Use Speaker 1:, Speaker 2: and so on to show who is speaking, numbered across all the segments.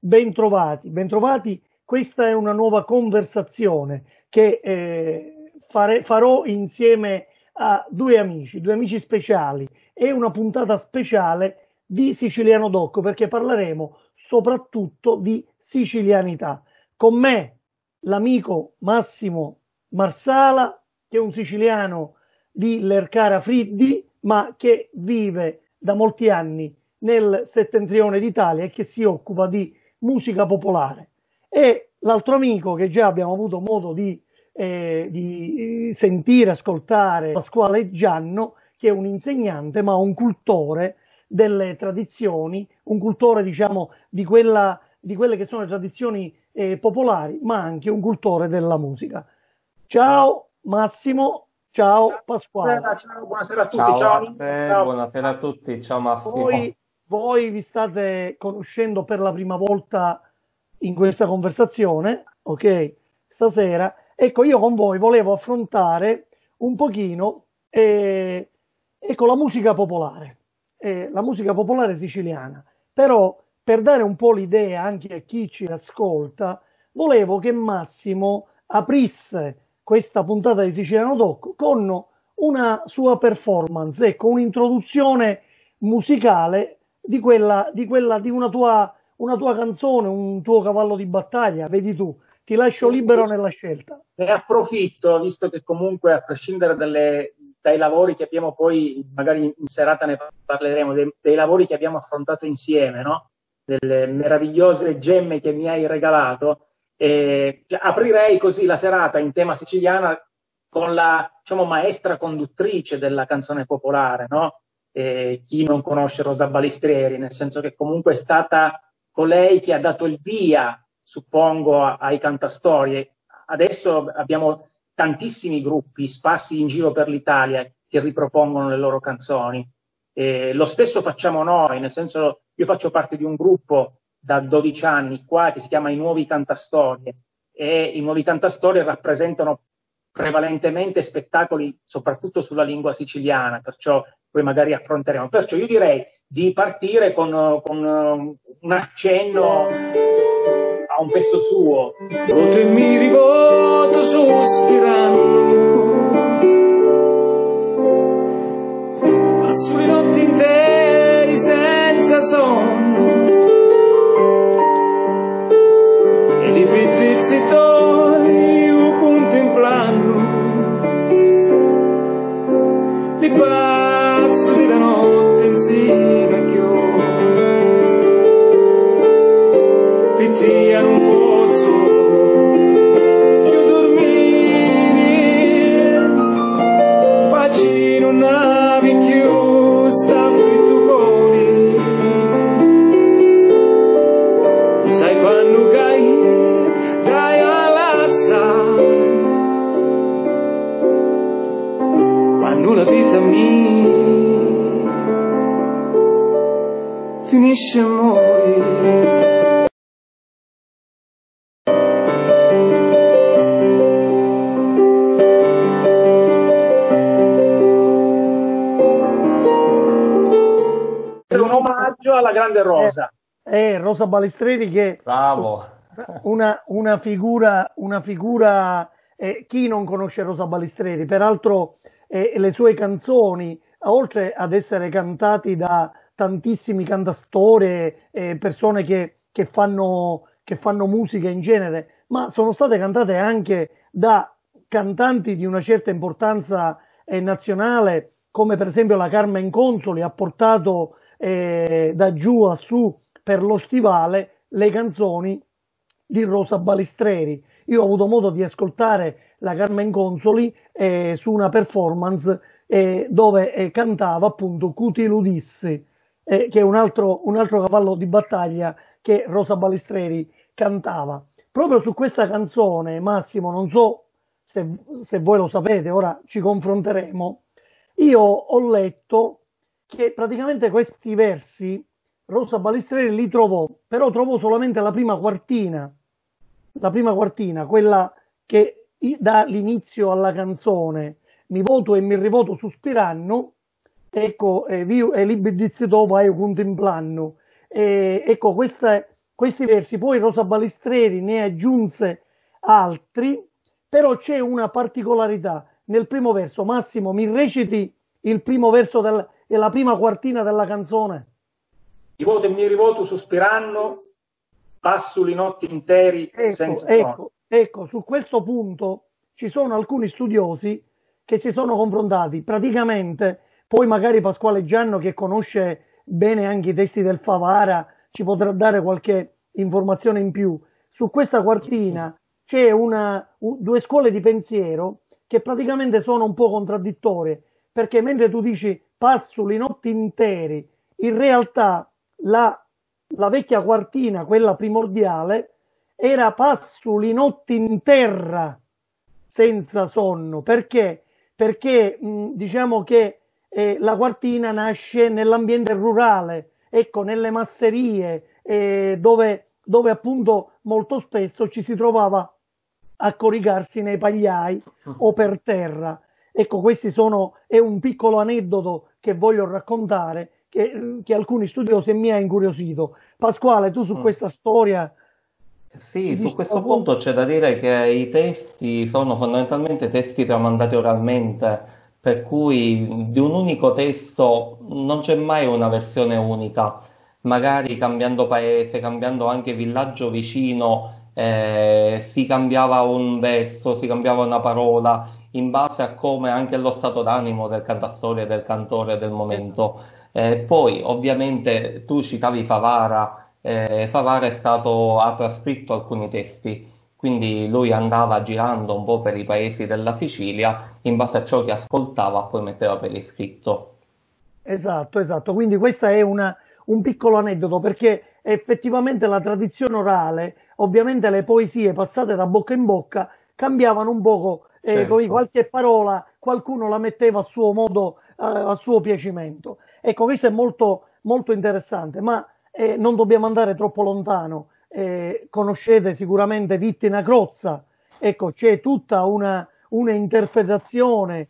Speaker 1: bentrovati, bentrovati. Questa è una nuova conversazione che farò insieme a due amici speciali e una puntata speciale di Siciliano Doc, perché parleremo soprattutto di sicilianità. Con me l'amico Massimo Marsala, che è un siciliano di Lercara Friddi, ma che vive da molti anni nel settentrione d'Italia e che si occupa di musica popolare. E l'altro amico che già abbiamo avuto modo di sentire, ascoltare, Pasquale Gianno, che è un insegnante ma un cultore delle tradizioni, un cultore diciamo di quelle che sono le tradizioni popolari, ma anche un cultore della musica. Ciao Massimo, ciao Pasquale.
Speaker 2: Buonasera a tutti,
Speaker 3: Ciao
Speaker 2: ciao
Speaker 3: a
Speaker 2: amici,
Speaker 3: te,
Speaker 2: ciao.
Speaker 3: buonasera a tutti, ciao Massimo.
Speaker 1: Voi vi state conoscendo per la prima volta in questa conversazione, ok? Stasera. Ecco, io con voi volevo affrontare un pochino ecco, la musica popolare siciliana. Però, per dare un po' l'idea anche a chi ci ascolta, volevo che Massimo aprisse questa puntata di Siciliano Doc con una sua performance, ecco, un'introduzione musicale di una tua canzone, un tuo cavallo di battaglia, vedi tu, ti lascio libero nella scelta.
Speaker 2: Ne approfitto, visto che comunque a prescindere dai lavori che abbiamo poi, magari in serata ne parleremo, dei lavori che abbiamo affrontato insieme, no? Delle meravigliose gemme che mi hai regalato, aprirei così la serata in tema siciliana con la, diciamo, maestra conduttrice della canzone popolare, no? Chi non conosce Rosa Balistrieri, nel senso che comunque è stata colei che ha dato il via, suppongo, ai cantastorie. Adesso abbiamo tantissimi gruppi sparsi in giro per l'Italia che ripropongono le loro canzoni. Lo stesso facciamo noi, nel senso, io faccio parte di un gruppo da 12 anni qua che si chiama I Nuovi Cantastorie, e i Nuovi Cantastorie rappresentano prevalentemente spettacoli soprattutto sulla lingua siciliana, perciò poi magari affronteremo. Perciò io direi di partire con un accenno a un pezzo suo.
Speaker 4: E mi rivolto sospirando, passo le notti intere senza sonno, e li petrizzi io contemplando, li passo della notte insieme a chioro, e ti hanno un pozzo che io dormivi, facci non navi più, sta per tu cori, sai quando dai all'assa, quando la vita mia finisce a morire.
Speaker 2: Un omaggio alla grande Rosa.
Speaker 1: Rosa Balistreri, che
Speaker 3: Bravo.
Speaker 1: una figura, chi non conosce Rosa Balistreri? Peraltro le sue canzoni, oltre ad essere cantati da tantissimi cantastorie, persone che fanno musica in genere, ma sono state cantate anche da cantanti di una certa importanza nazionale, come per esempio la Carmen Consoli ha portato da giù a su per lo stivale le canzoni di Rosa Balistreri. Io ho avuto modo di ascoltare la Carmen Consoli su una performance dove cantava appunto Cuti Ludissi, che è un altro cavallo di battaglia che Rosa Balistreri cantava. Proprio su questa canzone, Massimo, non so se voi lo sapete, ora ci confronteremo, io ho letto che praticamente questi versi Rosa Balistreri li trovò, però trovò solamente la prima quartina, quella che dà l'inizio alla canzone Mi voto e mi rivoto sospirando, ecco, e libri di dopo contemplando. Ecco, questa questi versi, poi Rosa Balistreri ne aggiunse altri, però c'è una particolarità nel primo verso. Massimo, mi reciti il primo verso e la prima quartina della canzone?
Speaker 2: Di voto e mi rivoto sospirando, passo le notti interi senza
Speaker 1: ecco, su questo punto ci sono alcuni studiosi che si sono confrontati. Praticamente, poi magari Pasquale Gianno, che conosce bene anche i testi del Favara, ci potrà dare qualche informazione in più. Su questa quartina c'è due scuole di pensiero che praticamente sono un po' contraddittorie, perché mentre tu dici passo le notti interi, in realtà la vecchia quartina, quella primordiale, era passo le notti in terra senza sonno. Perché? Perché diciamo che la quartina nasce nell'ambiente rurale, ecco, nelle masserie, dove appunto molto spesso ci si trovava a coricarsi nei pagliai o per terra. Ecco, è un piccolo aneddoto che voglio raccontare, che alcuni studiosi mi ha incuriosito. Pasquale, tu su questa storia...
Speaker 3: Sì, su questo punto c'è da dire che i testi sono fondamentalmente testi tramandati oralmente, per cui di un unico testo non c'è mai una versione unica. Magari cambiando paese, cambiando anche villaggio vicino, si cambiava un verso, si cambiava una parola, in base a come anche lo stato d'animo del cantastorie, del cantore del momento. Poi ovviamente tu citavi Favara. Favara ha trascritto alcuni testi, quindi lui andava girando un po' per i paesi della Sicilia, in base a ciò che ascoltava, poi metteva per iscritto.
Speaker 1: Esatto, esatto. Quindi questo è un piccolo aneddoto, perché effettivamente la tradizione orale, ovviamente le poesie passate da bocca in bocca, cambiavano un poco,
Speaker 3: Certo.
Speaker 1: qualche parola, qualcuno la metteva a suo modo, a suo piacimento. Ecco, questo è molto, molto interessante, ma non dobbiamo andare troppo lontano. Conoscete sicuramente Vittina Crozza. Ecco, c'è tutta una interpretazione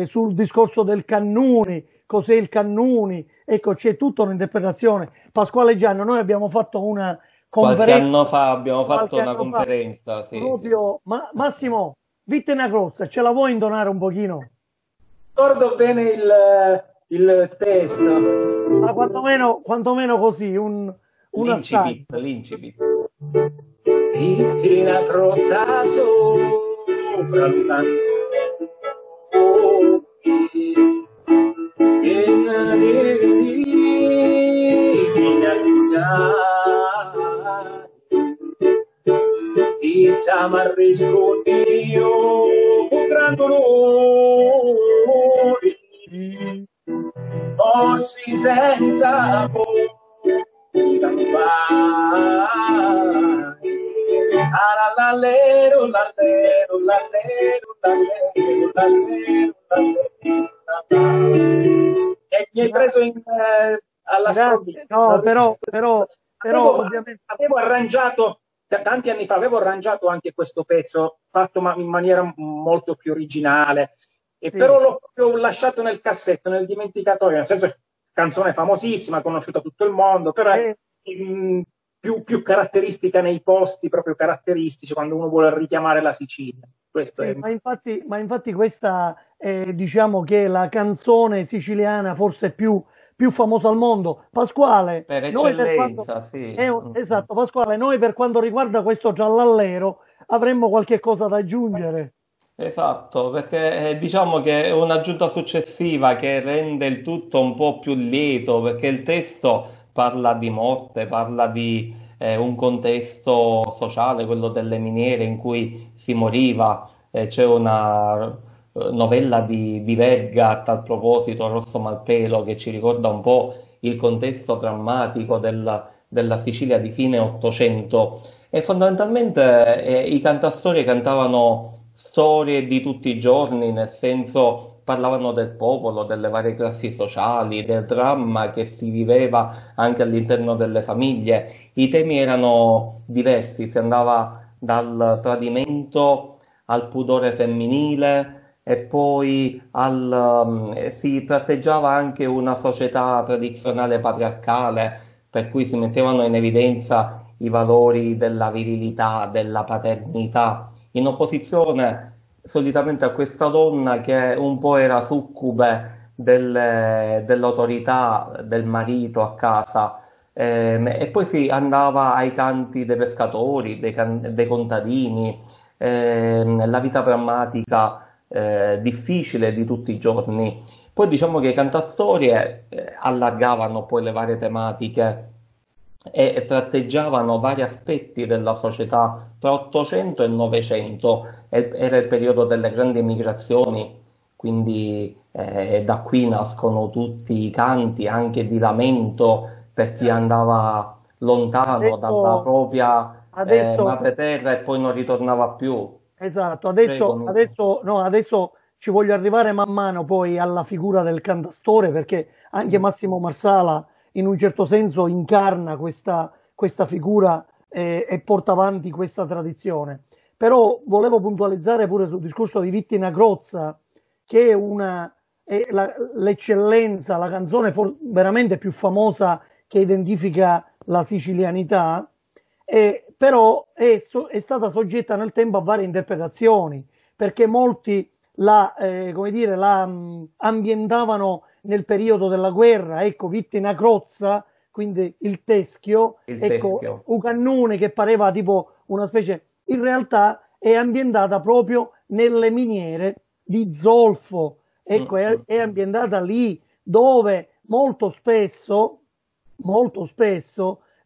Speaker 1: sul discorso del Cannuni, cos'è il Cannuni. Ecco, c'è tutta un'interpretazione. Pasquale Gianno, noi abbiamo fatto una
Speaker 3: Qualche
Speaker 1: conferenza.
Speaker 3: anno fa abbiamo fatto
Speaker 1: Qualche
Speaker 3: una
Speaker 1: anno fa,
Speaker 3: conferenza, sì, sì.
Speaker 1: proprio, Massimo, Vittina Crozza, ce la vuoi intonare un pochino?
Speaker 2: Ricordo bene il testo.
Speaker 1: Ma quantomeno così, un assaggio.
Speaker 3: L'incipit.
Speaker 2: Vittina Crozza sopra l'utante, ti chiama rispondio un gran dolore, ossi senza voi all'allero, l'allero, l'allero, l'allero, l'allero. E mi hai preso alla sprovvista.
Speaker 1: No, però ovviamente...
Speaker 2: Avevo arrangiato, tanti anni fa, avevo arrangiato anche questo pezzo, fatto in maniera molto più originale,
Speaker 1: Sì.
Speaker 2: però l'ho lasciato nel cassetto, nel dimenticatoio, nel senso, canzone famosissima, conosciuta tutto il mondo, però è più caratteristica nei posti proprio caratteristici, quando uno vuole richiamare la Sicilia. Questo
Speaker 1: Sì,
Speaker 2: è...
Speaker 1: ma infatti questa è, diciamo, che è la canzone siciliana forse più famosa al mondo. Pasquale,
Speaker 3: Per
Speaker 1: noi
Speaker 3: eccellenza, sì.
Speaker 1: esatto, Pasquale, noi per quanto riguarda questo giallallero avremmo qualche cosa da aggiungere.
Speaker 3: Esatto, perché diciamo che è un'aggiunta successiva che rende il tutto un po' più lieto, perché il testo parla di morte, parla di un contesto sociale, quello delle miniere in cui si moriva. C'è una novella di Verga a tal proposito, Rosso Malpelo, che ci ricorda un po' il contesto drammatico della Sicilia di fine Ottocento. E fondamentalmente i cantastorie cantavano storie di tutti i giorni, nel senso parlavano del popolo, delle varie classi sociali, del dramma che si viveva anche all'interno delle famiglie. I temi erano diversi, si andava dal tradimento al pudore femminile e poi si tratteggiava anche una società tradizionale patriarcale, per cui si mettevano in evidenza i valori della virilità, della paternità, in opposizione solitamente a questa donna che un po' era succube dell'autorità del marito a casa. E poi si andava ai canti dei pescatori, dei contadini, la vita drammatica, difficile di tutti i giorni. Poi diciamo che i cantastorie allargavano poi le varie tematiche e tratteggiavano vari aspetti della società tra 800 e 900. Era il periodo delle grandi migrazioni, quindi da qui nascono tutti i canti anche di lamento per chi andava lontano dalla propria
Speaker 1: Adesso,
Speaker 3: madreterra e poi non ritornava più.
Speaker 1: esatto,
Speaker 3: Prego, Nico.
Speaker 1: adesso ci voglio arrivare man mano poi alla figura del cantastore, perché anche Massimo Marsala in un certo senso incarna questa figura e porta avanti questa tradizione. Però volevo puntualizzare pure sul discorso di Vittina Grozza, che è l'eccellenza, la canzone veramente più famosa che identifica la sicilianità, però è stata soggetta nel tempo a varie interpretazioni, perché molti come dire, ambientavano nel periodo della guerra, ecco, Vittina Crozza, quindi il teschio,
Speaker 3: Il
Speaker 1: ecco,
Speaker 3: teschio.
Speaker 1: un cannone che pareva tipo una specie, in realtà è ambientata proprio nelle miniere di zolfo, ecco, è ambientata lì dove molto spesso,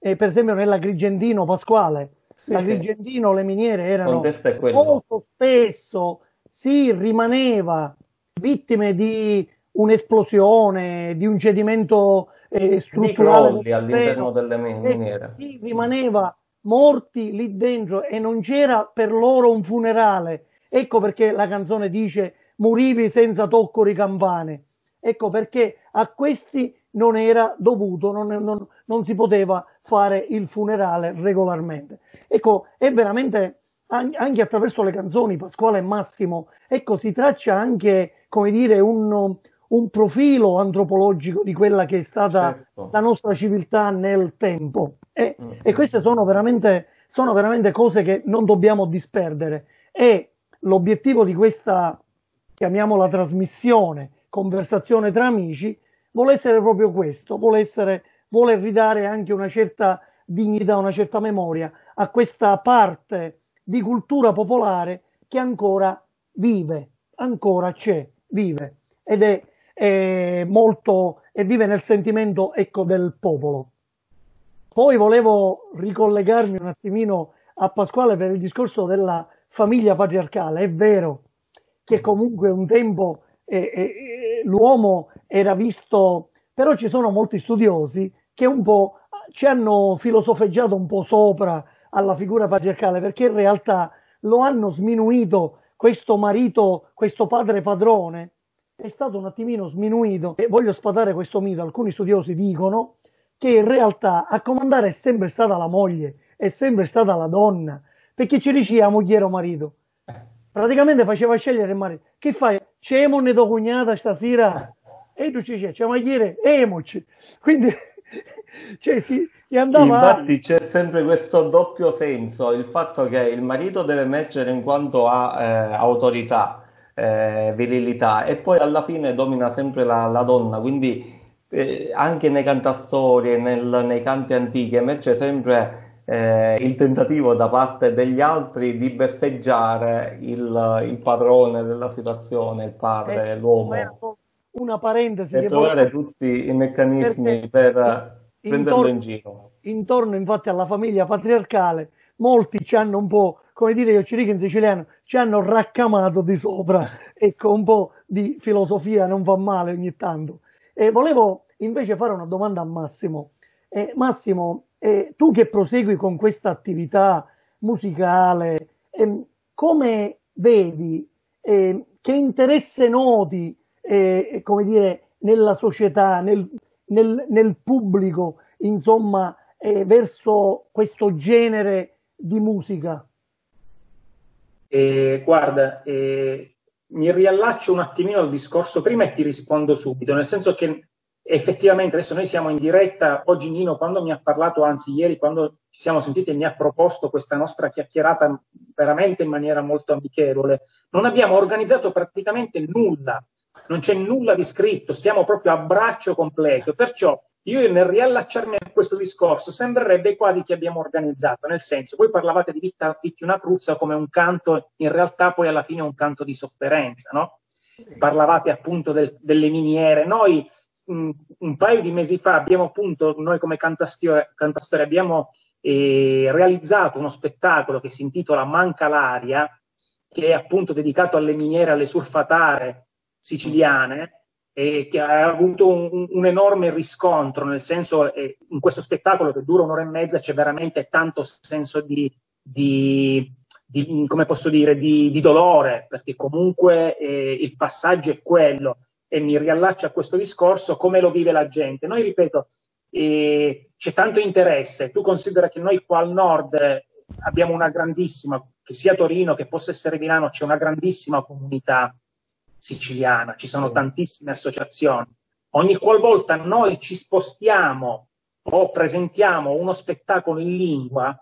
Speaker 1: per esempio nell'Agrigentino Pasquale,
Speaker 3: Sì, sì,
Speaker 1: l'Agrigentino, le miniere
Speaker 3: il
Speaker 1: erano
Speaker 3: contesto è quello.
Speaker 1: molto spesso si rimaneva vittime di un'esplosione, di un cedimento
Speaker 3: Di
Speaker 1: strutturale del
Speaker 3: crolli all'interno
Speaker 1: terreno,
Speaker 3: delle miniere.
Speaker 1: si rimaneva morti lì dentro e non c'era per loro un funerale. Ecco perché la canzone dice morivi senza tocco di campane. Ecco perché a questi non era dovuto, non si poteva fare il funerale regolarmente. Ecco, è veramente anche attraverso le canzoni Pasquale e Massimo, ecco, si traccia anche, come dire, un profilo antropologico di quella che è stata
Speaker 3: Certo.
Speaker 1: la nostra civiltà nel tempo. E queste sono veramente cose che non dobbiamo disperdere. E l'obiettivo di questa, chiamiamola trasmissione, conversazione tra amici, vuole essere proprio questo, vuole ridare anche una certa dignità, una certa memoria a questa parte di cultura popolare che ancora vive, ancora c'è, vive ed è molto e vive nel sentimento, ecco, del popolo. Poi volevo ricollegarmi un attimino a Pasquale per il discorso della famiglia patriarcale. È vero che comunque un tempo l'uomo era visto, però ci sono molti studiosi che un po' ci hanno filosofeggiato un po' sopra alla figura patriarcale, perché in realtà lo hanno sminuito questo marito, questo padre padrone, è stato un attimino sminuito. E voglio sfatare questo mito. Alcuni studiosi dicono che in realtà a comandare è sempre stata la moglie, è sempre stata la donna, perché ci diceva moglie o marito. Praticamente faceva scegliere il marito. Che fai? C'è ne tua cognata stasera? E tu ci dici, c'è moglie, emoci. Quindi cioè, si andava.
Speaker 3: Infatti c'è sempre questo doppio senso, il fatto che il marito deve emergere in quanto ha autorità, virilità, e poi alla fine domina sempre la donna, quindi anche nei cantastorie, nei canti antichi emerge sempre il tentativo da parte degli altri di beffeggiare il padrone della situazione, il padre, l'uomo,
Speaker 1: Una parentesi
Speaker 3: e
Speaker 1: che
Speaker 3: trovare tutti i meccanismi per prenderlo in giro.
Speaker 1: Intorno infatti alla famiglia patriarcale, molti ci hanno un po', come dire, io ci dico in siciliano, ci hanno raccamato di sopra, ecco, un po' di filosofia non fa male ogni tanto. E volevo invece fare una domanda a Massimo. Massimo, tu che prosegui con questa attività musicale, come vedi, che interesse noti, come dire, nella società, nel pubblico, insomma, verso questo genere di musica?
Speaker 2: Guarda, mi riallaccio un attimino al discorso prima e ti rispondo subito, nel senso che effettivamente adesso noi siamo in diretta. Oggi Nino, quando mi ha parlato, anzi ieri quando ci siamo sentiti, mi ha proposto questa nostra chiacchierata veramente in maniera molto amichevole, non abbiamo organizzato praticamente nulla, non c'è nulla di scritto, stiamo proprio a braccio completo, perciò io nel riallacciarmi a questo discorso sembrerebbe quasi che abbiamo organizzato, nel senso, voi parlavate di Vita Pitti una cruzza come un canto, in realtà poi alla fine è un canto di sofferenza, no? Parlavate appunto delle miniere. Noi un paio di mesi fa abbiamo appunto, noi come Cantastorie abbiamo realizzato uno spettacolo che si intitola Manca l'aria, che è appunto dedicato alle miniere, alle surfatare siciliane, e che ha avuto un enorme riscontro, nel senso, in questo spettacolo che dura un'ora e mezza c'è veramente tanto senso come posso dire, di dolore, perché comunque il passaggio è quello, e mi riallaccio a questo discorso, come lo vive la gente. Noi, ripeto, c'è tanto interesse. Tu considera che noi qua al nord abbiamo una grandissima, che sia Torino che possa essere Milano, c'è una grandissima comunità siciliana, ci sono tantissime associazioni. Ogni qualvolta noi ci spostiamo o presentiamo uno spettacolo in lingua,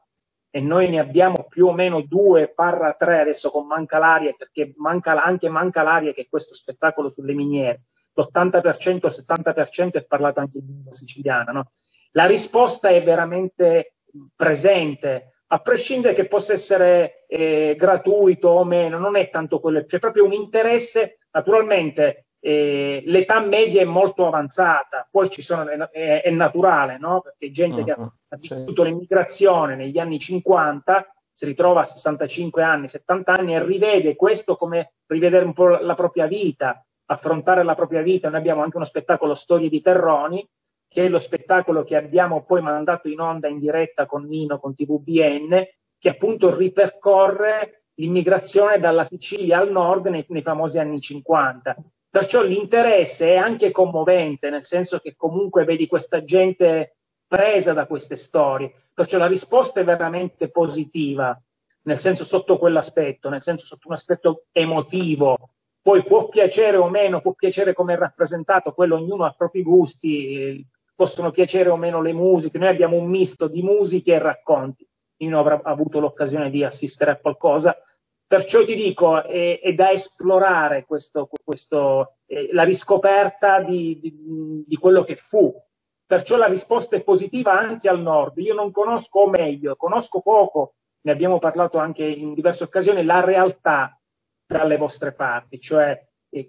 Speaker 2: e noi ne abbiamo più o meno 2/3 adesso con Manca l'aria, perché manca l'aria, che è questo spettacolo sulle miniere, l'80%, il 70% è parlato anche in lingua siciliana, no? La risposta è veramente presente, a prescindere che possa essere gratuito o meno, non è tanto quello, c'è proprio un interesse. Naturalmente l'età media è molto avanzata, poi ci sono, è naturale, no? Perché gente che ha vissuto l'immigrazione negli anni 50 si ritrova a 65 anni, 70 anni e rivede questo come rivedere un po' la propria vita, affrontare la propria vita. Noi abbiamo anche uno spettacolo Storie di Terroni, che è lo spettacolo che abbiamo poi mandato in onda in diretta con Nino, con TVBN, che appunto ripercorre l'immigrazione dalla Sicilia al nord nei famosi anni 50. Perciò l'interesse è anche commovente, nel senso che comunque vedi questa gente presa da queste storie. Perciò la risposta è veramente positiva, nel senso, sotto quell'aspetto, nel senso sotto un aspetto emotivo. Poi può piacere o meno, può piacere come è rappresentato, quello ognuno ha i propri gusti, possono piacere o meno le musiche. Noi abbiamo un misto di musiche e racconti. Io non avrò avuto l'occasione di assistere a qualcosa, perciò ti dico, è da esplorare la riscoperta di quello che fu. Perciò la risposta è positiva anche al nord. Io non conosco, o meglio, conosco poco, ne abbiamo parlato anche in diverse occasioni, la realtà dalle vostre parti, cioè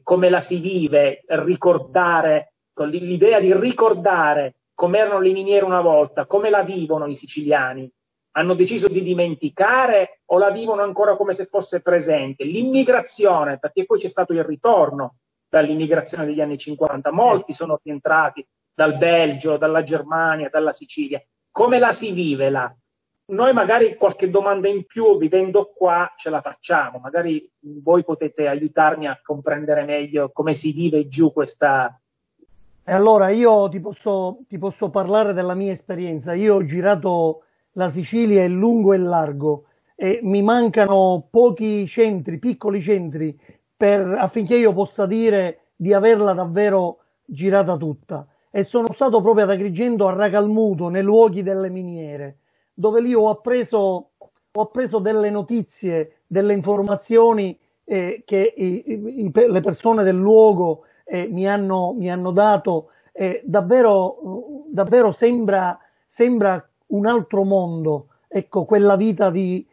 Speaker 2: come la si vive, ricordare, l'idea di ricordare come erano le miniere una volta, come la vivono i siciliani. Hanno deciso di dimenticare o la vivono ancora come se fosse presente? L'immigrazione, perché poi c'è stato il ritorno dall'immigrazione degli anni 50, molti sono rientrati dal Belgio, dalla Germania, dalla Sicilia. Come la si vive là? Noi magari qualche domanda in più, vivendo qua, ce la facciamo. Magari voi potete aiutarmi a comprendere meglio come si vive giù questa...
Speaker 1: E allora io ti posso parlare della mia esperienza. Io ho girato la Sicilia in lungo e largo e mi mancano pochi centri, piccoli centri, affinché io possa dire di averla davvero girata tutta. E sono stato proprio ad Agrigento, a Racalmuto, nei luoghi delle miniere, dove lì ho appreso delle notizie, delle informazioni che le persone del luogo mi hanno dato. Davvero sembra un altro mondo, ecco, quella vita di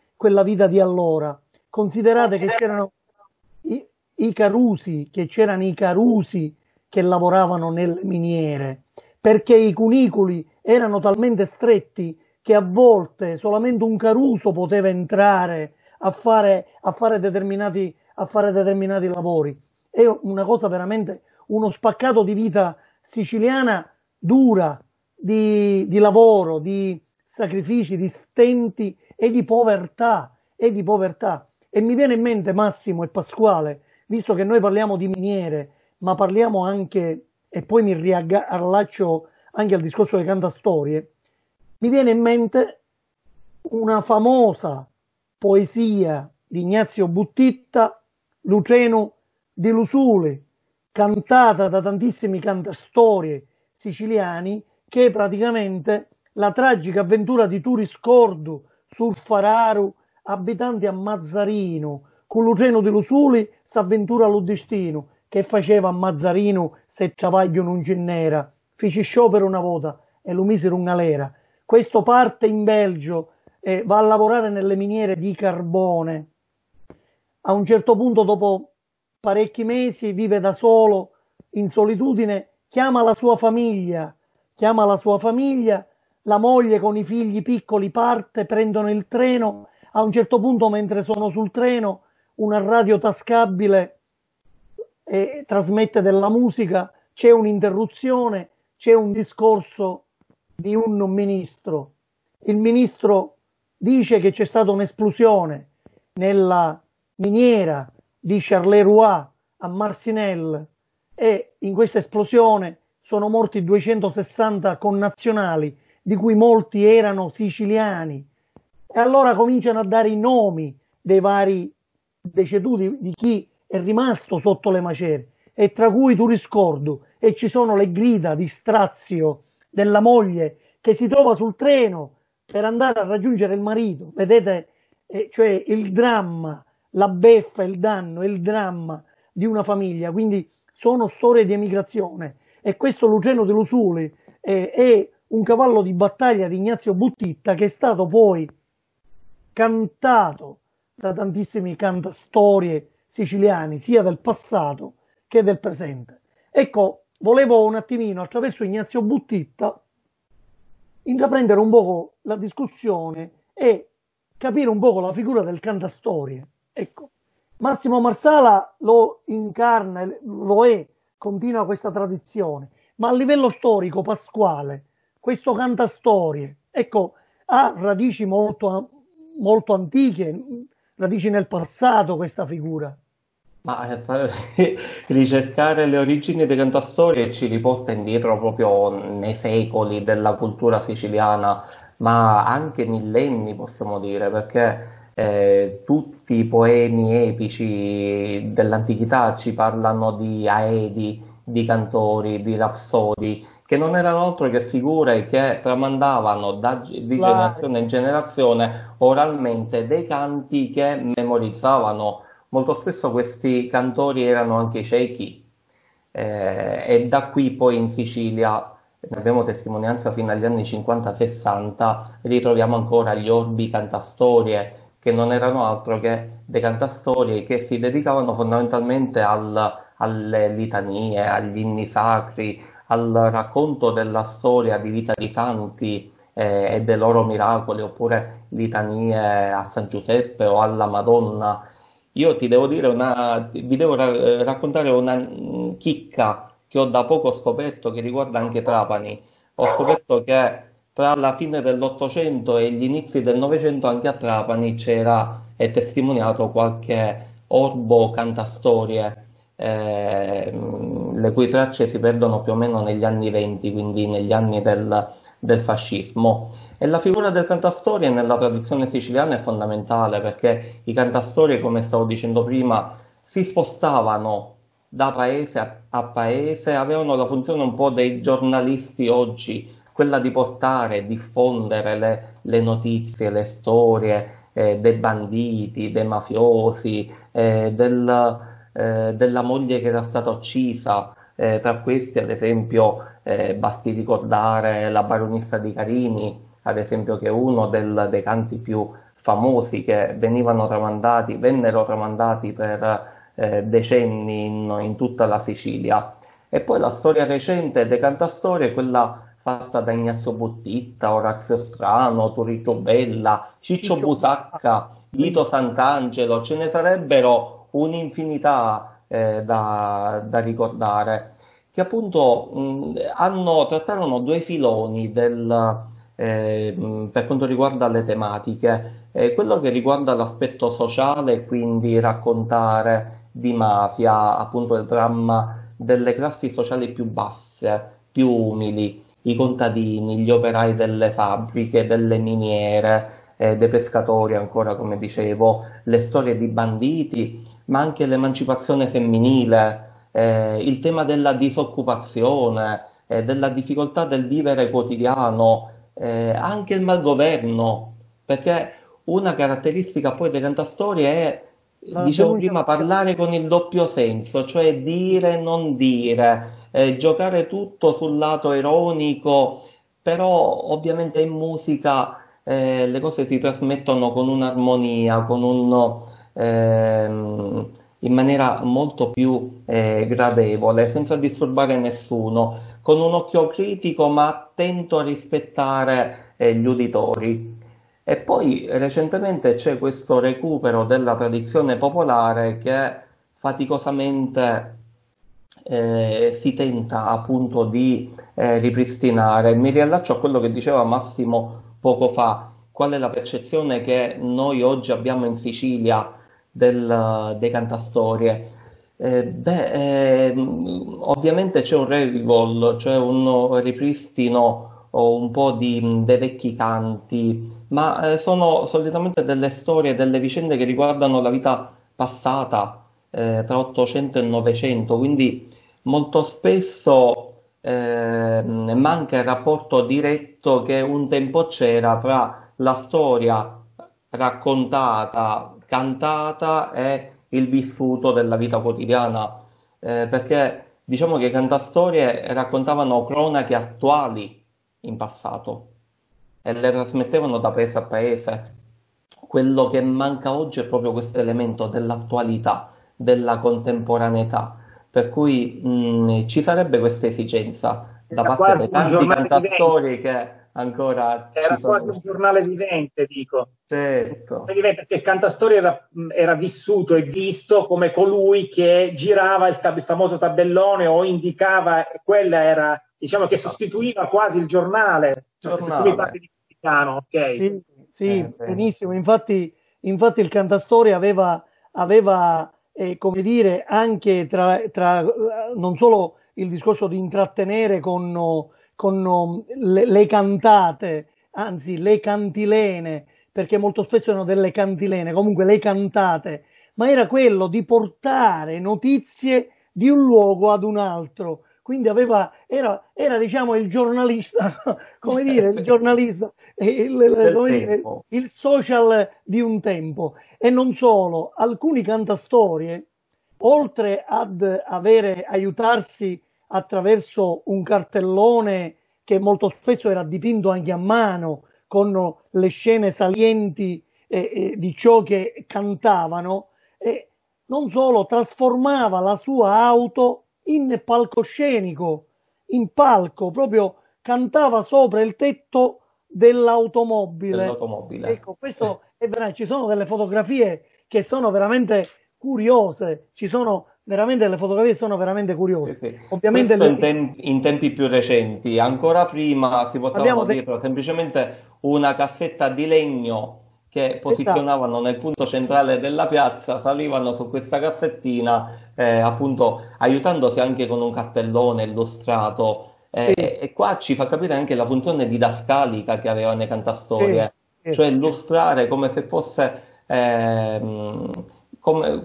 Speaker 1: allora. Considerate che c'erano i carusi che lavoravano nelle miniere, perché i cunicoli erano talmente stretti che a volte solamente un caruso poteva entrare a fare determinati lavori. È una cosa veramente, uno spaccato di vita siciliana dura, di lavoro, di sacrifici, di stenti e di povertà. E mi viene in mente, Massimo e Pasquale, visto che noi parliamo di miniere, ma parliamo anche, e poi mi riallaccio anche al discorso delle cantastorie, mi viene in mente una famosa poesia di Ignazio Buttitta, Luceno di Lusuli, cantata da tantissimi cantastorie siciliani, che praticamente la tragica avventura di Turiscordu, Surfararu, abitanti a Mazzarino, con Luciano di Lusuli s'avventura lo destino, che faceva a Mazzarino se travaglio non ce n'era, fece sciopero una volta e lo misero in galera. Questo parte in Belgio e va a lavorare nelle miniere di carbone. A un certo punto, dopo parecchi mesi, vive da solo, in solitudine, chiama la sua famiglia, la moglie con i figli piccoli parte, prendono il treno. A un certo punto, mentre sono sul treno, una radio tascabile trasmette della musica, c'è un'interruzione, c'è un discorso di un ministro. Il ministro dice che c'è stata un'esplosione nella miniera di Charleroi a Marcinelle e in questa esplosione sono morti 260 connazionali, di cui molti erano siciliani. E allora cominciano a dare i nomi dei vari deceduti, di chi è rimasto sotto le macerie, e tra cui Turiscordu, e ci sono le grida di strazio della moglie che si trova sul treno per andare a raggiungere il marito. Vedete, cioè il dramma, la beffa, il danno, il dramma di una famiglia. Quindi sono storie di emigrazione, e questo Luciano de Lusuli è un cavallo di battaglia di Ignazio Buttitta, che è stato poi cantato da tantissimi cantastorie siciliani, sia del passato che del presente. Ecco, volevo un attimino, attraverso Ignazio Buttitta, intraprendere un poco la discussione e capire un poco la figura del cantastorie. Ecco, Massimo Marsala lo incarna, lo è, continua questa tradizione, ma a livello storico, Pasquale, questo cantastorie, ecco, ha radici molto antiche, radici nel passato questa figura.
Speaker 3: Ma ricercare le origini dei cantastorie ci riporta indietro proprio nei secoli della cultura siciliana, ma anche millenni possiamo dire, perché tutti i poemi epici dell'antichità ci parlano di aedi, di cantori, di rapsodi, che non erano altro che figure che tramandavano di generazione in generazione oralmente dei canti che memorizzavano. Molto spesso questi cantori erano anche ciechi, e da qui poi in Sicilia, ne abbiamo testimonianza fino agli anni 50-60, ritroviamo ancora gli orbi cantastorie, che non erano altro che dei cantastorie che si dedicavano fondamentalmente alle litanie, agli inni sacri, al racconto della storia di vita di santi e dei loro miracoli, oppure litanie a San Giuseppe o alla Madonna. Io ti devo dire vi devo raccontare una chicca che ho da poco scoperto, che riguarda anche Trapani. Ho scoperto che tra la fine dell'Ottocento e gli inizi del Novecento anche a Trapani c'era testimoniato qualche orbo cantastorie, le cui tracce si perdono più o meno negli anni '20, quindi negli anni del fascismo. E la figura del cantastorie nella tradizione siciliana è fondamentale, perché i cantastorie, come stavo dicendo prima, si spostavano da paese a paese, avevano la funzione un po' dei giornalisti oggi, quella di portare, diffondere le notizie, le storie dei banditi, dei mafiosi, della moglie che era stata uccisa. Tra questi, ad esempio, basti ricordare la baronessa di Carini, ad esempio, che è uno dei canti più famosi che vennero tramandati per decenni in tutta la Sicilia. E poi la storia recente dei cantastorie è quella fatta da Ignazio Buttitta, Orazio Strano, Turriccio Bella, Ciccio Busacca, Vito Sant'Angelo. Ce ne sarebbero un'infinità da ricordare, che appunto trattarono due filoni per quanto riguarda le tematiche. Quello che riguarda l'aspetto sociale, quindi raccontare di mafia, appunto il dramma delle classi sociali più basse, più umili, i contadini, gli operai delle fabbriche, delle miniere, dei pescatori, ancora come dicevo, le storie di banditi, ma anche l'emancipazione femminile, il tema della disoccupazione, della difficoltà del vivere quotidiano, anche il malgoverno, perché una caratteristica poi dei cantastorie è,
Speaker 1: La
Speaker 3: dicevo
Speaker 1: denuncia
Speaker 3: prima,
Speaker 1: sociale.
Speaker 3: parlare con il doppio senso, cioè dire, non dire, giocare tutto sul lato ironico, però ovviamente in musica le cose si trasmettono con un'armonia, in maniera molto più gradevole, senza disturbare nessuno, con un occhio critico ma attento a rispettare gli uditori. E poi recentemente c'è questo recupero della tradizione popolare che faticosamente si tenta appunto di ripristinare. Mi riallaccio a quello che diceva Massimo poco fa. Qual è la percezione che noi oggi abbiamo in Sicilia dei cantastorie? Ovviamente c'è un revival, cioè un ripristino o un po' dei vecchi canti, ma sono solitamente delle storie, delle vicende che riguardano la vita passata, tra 800 e 900, quindi molto spesso manca il rapporto diretto che un tempo c'era tra la storia raccontata, cantata e il vissuto della vita quotidiana, perché diciamo che i cantastorie raccontavano cronache attuali in passato e le trasmettevano da paese a paese. Quello che manca oggi è proprio questo elemento dell'attualità, della contemporaneità, per cui ci sarebbe questa esigenza da
Speaker 2: Era
Speaker 3: parte
Speaker 2: quasi
Speaker 3: dei
Speaker 2: un
Speaker 3: tanti
Speaker 2: giornale vivente,
Speaker 3: cantastorie che ancora ci
Speaker 2: era quasi
Speaker 3: sono.
Speaker 2: un giornale vivente, dico.
Speaker 3: Certo,
Speaker 2: Perché il cantastorie era vissuto e visto come colui che girava il famoso tabellone o indicava, quella era, diciamo che
Speaker 3: esatto.
Speaker 2: sostituiva quasi il giornale. Se tu mi
Speaker 3: Giornale.
Speaker 2: parli di Vaticano, ok?
Speaker 1: Sì, sì,
Speaker 3: Bene.
Speaker 1: benissimo. Infatti il cantastorie aveva come dire, anche non solo il discorso di intrattenere con le cantate, anzi le cantilene, perché molto spesso erano delle cantilene, comunque le cantate, ma era quello di portare notizie di un luogo ad un altro. Quindi era diciamo il giornalista, come dire, il
Speaker 3: Sì,
Speaker 1: giornalista,
Speaker 3: del
Speaker 1: come dire,
Speaker 3: tempo.
Speaker 1: il social di un tempo. E non solo, alcuni cantastorie, oltre ad aiutarsi attraverso un cartellone che molto spesso era dipinto anche a mano, con le scene salienti di ciò che cantavano, non solo trasformava la sua auto in palcoscenico, in palco, proprio cantava sopra il tetto dell'automobile.
Speaker 3: Dell'automobile.
Speaker 1: Ecco, questo è veramente, ci sono delle fotografie che sono veramente curiose, ci sono veramente delle fotografie che sono veramente
Speaker 3: Sì,
Speaker 1: curiose.
Speaker 3: sì.
Speaker 1: Ovviamente
Speaker 3: Questo in tempi più recenti, ancora prima si
Speaker 1: parliamo
Speaker 3: portavano
Speaker 1: di
Speaker 3: dietro semplicemente una cassetta di legno che
Speaker 1: esatto,
Speaker 3: posizionavano nel punto centrale della piazza, salivano su questa cassettina, appunto aiutandosi anche con un cartellone illustrato.
Speaker 1: sì,
Speaker 3: E qua ci fa capire anche la funzione didascalica che avevano le
Speaker 1: sì,
Speaker 3: cantastorie,
Speaker 1: sì,
Speaker 3: cioè illustrare come se fosse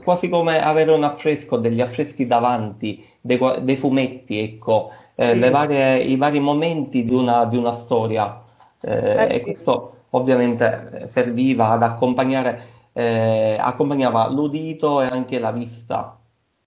Speaker 3: quasi come avere un affresco, degli affreschi davanti, dei fumetti, ecco,
Speaker 1: sì.
Speaker 3: i vari momenti di una storia. E
Speaker 1: Sì.
Speaker 3: questo ovviamente serviva ad accompagnava l'udito e anche la vista.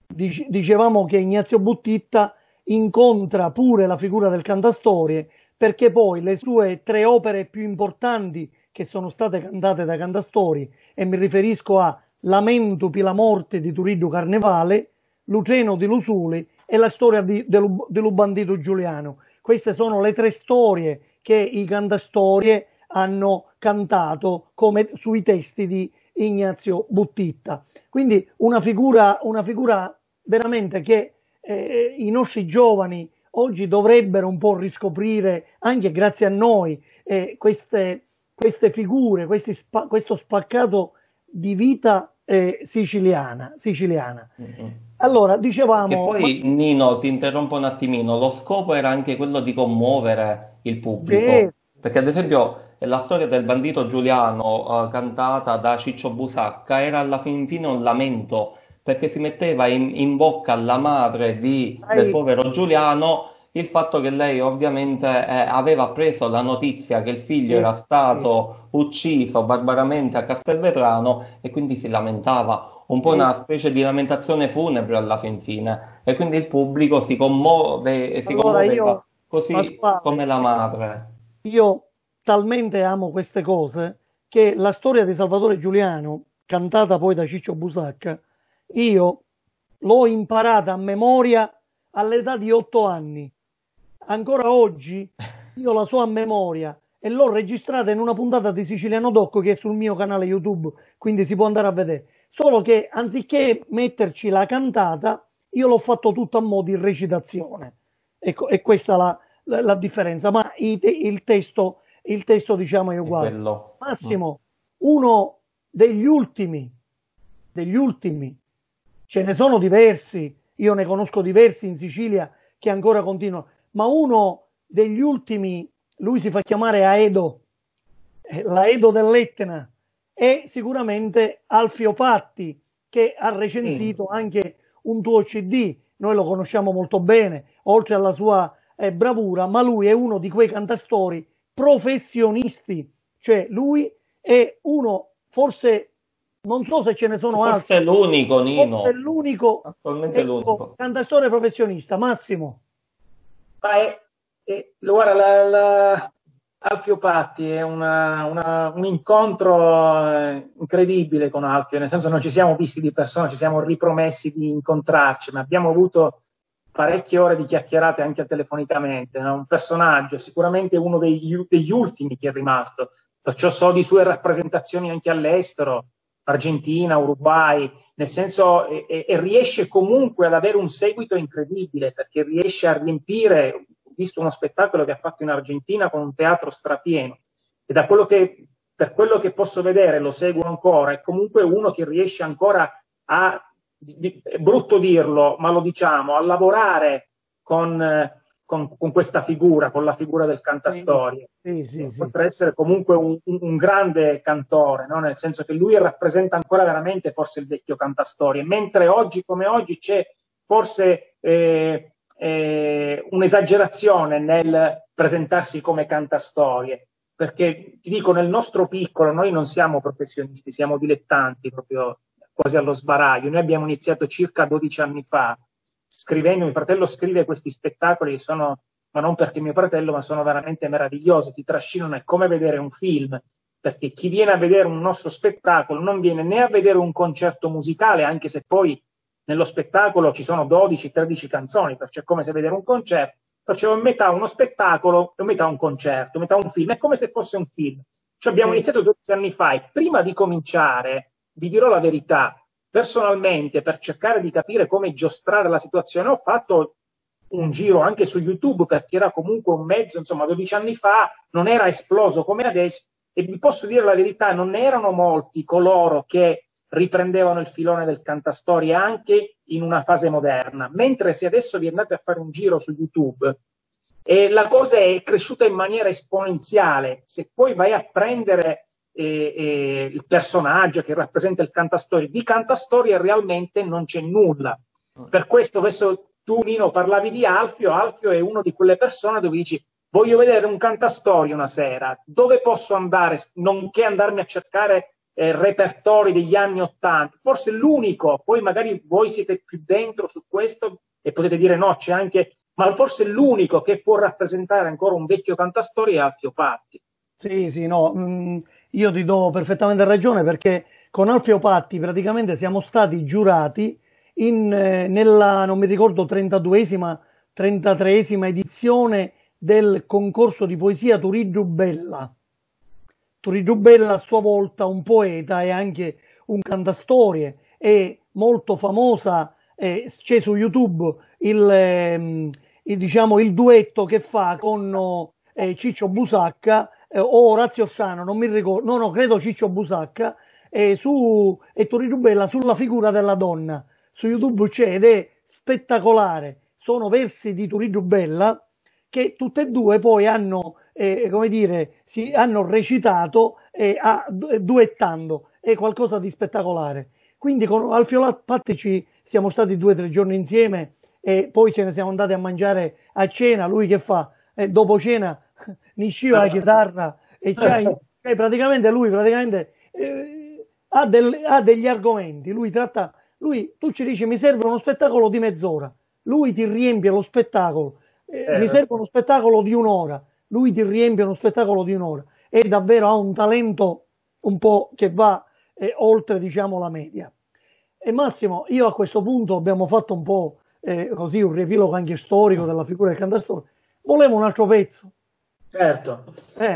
Speaker 1: Dicevamo che Ignazio Buttitta incontra pure la figura del cantastorie perché poi le sue tre opere più importanti che sono state cantate da cantastorie, e mi riferisco a Lamento pi la morte di Turiddu Carnevale, Luceno di Lusuli e la storia dello bandito Giuliano. Queste sono le tre storie che i cantastorie hanno cantato come sui testi di Ignazio Buttitta. Quindi una figura veramente che i nostri giovani oggi dovrebbero un po' riscoprire, anche grazie a noi, queste figure, questo spaccato di vita siciliana.
Speaker 3: Mm-mm.
Speaker 1: Allora,
Speaker 3: Che
Speaker 1: dicevamo,
Speaker 3: poi, Nino, ti interrompo un attimino, lo scopo era anche quello di commuovere il pubblico,
Speaker 1: sì,
Speaker 3: perché ad esempio la storia del bandito Giuliano, cantata da Ciccio Busacca, era alla fin fine un lamento, perché si metteva in bocca alla madre del
Speaker 1: sai,
Speaker 3: povero Giuliano il fatto che lei ovviamente aveva preso la notizia che il figlio era
Speaker 1: Sì,
Speaker 3: stato ucciso barbaramente a Castelvetrano e quindi si lamentava, un po'
Speaker 1: sì.
Speaker 3: una specie di lamentazione funebre alla fin fine. E quindi il pubblico si commuove, si
Speaker 1: Allora
Speaker 3: commuoveva
Speaker 1: io,
Speaker 3: così come
Speaker 1: Pasquale,
Speaker 3: la madre.
Speaker 1: io talmente amo queste cose che la storia di Salvatore Giuliano, cantata poi da Ciccio Busacca, io l'ho imparata a memoria all'età di 8 anni. Ancora oggi io la so a memoria e l'ho registrata in una puntata di Siciliano Doc che è sul mio canale YouTube, quindi si può andare a vedere. Solo che anziché metterci la cantata, io l'ho fatto tutto a mo' di recitazione. Ecco, è questa la differenza, ma il testo diciamo è
Speaker 3: È
Speaker 1: uguale.
Speaker 3: quello.
Speaker 1: Massimo, uno degli ultimi, ce ne sono diversi, io ne conosco diversi in Sicilia che ancora continuano, ma uno degli ultimi, lui si fa chiamare Aedo, la Edo dell'Etna, è sicuramente Alfio Patti, che ha
Speaker 3: Sì.
Speaker 1: recensito anche un tuo CD, noi lo conosciamo molto bene, oltre alla sua bravura, ma lui è uno di quei cantastorie professionisti, cioè lui è uno, forse, non so se ce ne sono
Speaker 3: Forse è
Speaker 1: altri,
Speaker 3: l'unico,
Speaker 1: forse è
Speaker 3: Nino,
Speaker 1: l'unico,
Speaker 3: attualmente è
Speaker 1: ecco,
Speaker 3: l'unico.
Speaker 1: cantastore professionista, Massimo.
Speaker 2: Ma guarda, Alfio Patti è un incontro incredibile con Alfio, nel senso non ci siamo visti di persona, ci siamo ripromessi di incontrarci, ma abbiamo avuto parecchie ore di chiacchierate anche telefonicamente, no? Un personaggio, sicuramente uno degli ultimi che è rimasto, perciò so di sue rappresentazioni anche all'estero, Argentina, Uruguay, nel senso e riesce comunque ad avere un seguito incredibile perché riesce a riempire, ho visto uno spettacolo che ha fatto in Argentina con un teatro strapieno e per quello che posso vedere lo seguo ancora, è comunque uno che riesce ancora è brutto dirlo, ma lo diciamo, a lavorare con questa figura, con la figura del
Speaker 1: Sì,
Speaker 2: cantastorie.
Speaker 1: sì, sì, sì.
Speaker 2: Potrà essere comunque un grande cantore, no? Nel senso che lui rappresenta ancora veramente forse il vecchio cantastorie, mentre oggi come oggi c'è forse un'esagerazione nel presentarsi come cantastorie, perché ti dico, nel nostro piccolo noi non siamo professionisti, siamo dilettanti proprio quasi allo sbaraglio. Noi abbiamo iniziato circa 12 anni fa, scrivendo, mio fratello scrive questi spettacoli che sono, ma non perché mio fratello, ma sono veramente meravigliosi, ti trascinano, è come vedere un film, perché chi viene a vedere un nostro spettacolo non viene né a vedere un concerto musicale, anche se poi nello spettacolo ci sono 12-13 canzoni, perciò è come se vedere un concerto, perciò è metà uno spettacolo, è metà un concerto, metà un film, è come se fosse un film. Cioè abbiamo
Speaker 1: Sì.
Speaker 2: iniziato 12 anni fa e prima di cominciare, vi dirò la verità, personalmente per cercare di capire come giostrare la situazione ho fatto un giro anche su YouTube perché era comunque un mezzo, insomma 12 anni fa non era esploso come adesso e vi posso dire la verità, non erano molti coloro che riprendevano il filone del cantastorie anche in una fase moderna, mentre se adesso vi andate a fare un giro su YouTube la cosa è cresciuta in maniera esponenziale, se poi vai a prendere il personaggio che rappresenta il cantastorie, di cantastorie realmente non c'è nulla. Per questo adesso tu Nino parlavi di Alfio, Alfio è uno di quelle persone dove dici voglio vedere un cantastorie una sera, dove posso andare, nonché andarmi a cercare repertori degli anni '80, forse l'unico, poi magari voi siete più dentro su questo e potete dire no, c'è anche, ma forse l'unico che può rappresentare ancora un vecchio cantastorie è Alfio Patti.
Speaker 1: Sì, sì, no, io ti do perfettamente ragione perché con Alfio Patti praticamente siamo stati giurati nella, non mi ricordo, 32esima, 33esima edizione del concorso di poesia Turiddu Bella. Turiddu Bella a sua volta un poeta e anche un cantastorie, è molto famosa, c'è su YouTube diciamo, il duetto che fa con Ciccio Busacca o Orazio Sciano, non mi ricordo, no, credo Ciccio Busacca, e Turiddu Bella sulla figura della donna. Su YouTube c'è ed è spettacolare. Sono versi di Turiddu Bella che tutte e due poi hanno, come dire, hanno recitato duettando. È qualcosa di spettacolare. Quindi con Alfio Patti siamo stati 2 o 3 giorni insieme e poi ce ne siamo andati a mangiare a cena. Lui che fa? Dopo cena nisciva la chitarra e praticamente lui ha degli argomenti. Tu ci dici mi serve uno spettacolo di mezz'ora, lui ti riempie lo spettacolo. Mi serve uno spettacolo di un'ora, lui ti riempie uno spettacolo di un'ora. E davvero ha un talento un po' che va oltre, diciamo, la media. E Massimo, io a questo punto abbiamo fatto un po' così un riepilogo anche storico della figura del cantastore. Volevo un altro pezzo.
Speaker 2: Certo,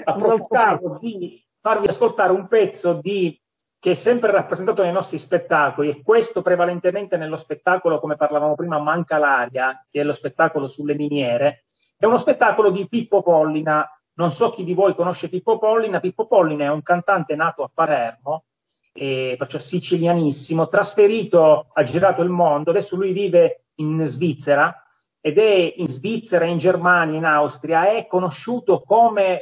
Speaker 2: approfittavo di farvi ascoltare un pezzo che è sempre rappresentato nei nostri spettacoli, e questo prevalentemente nello spettacolo, come parlavamo prima, Manca l'aria, che è lo spettacolo sulle miniere. È uno spettacolo di Pippo Pollina. Non so chi di voi conosce Pippo Pollina. Pippo Pollina è un cantante nato a Palermo, perciò sicilianissimo, ha girato il mondo, adesso lui vive in Svizzera, ed è in Svizzera, in Germania, in Austria, è conosciuto come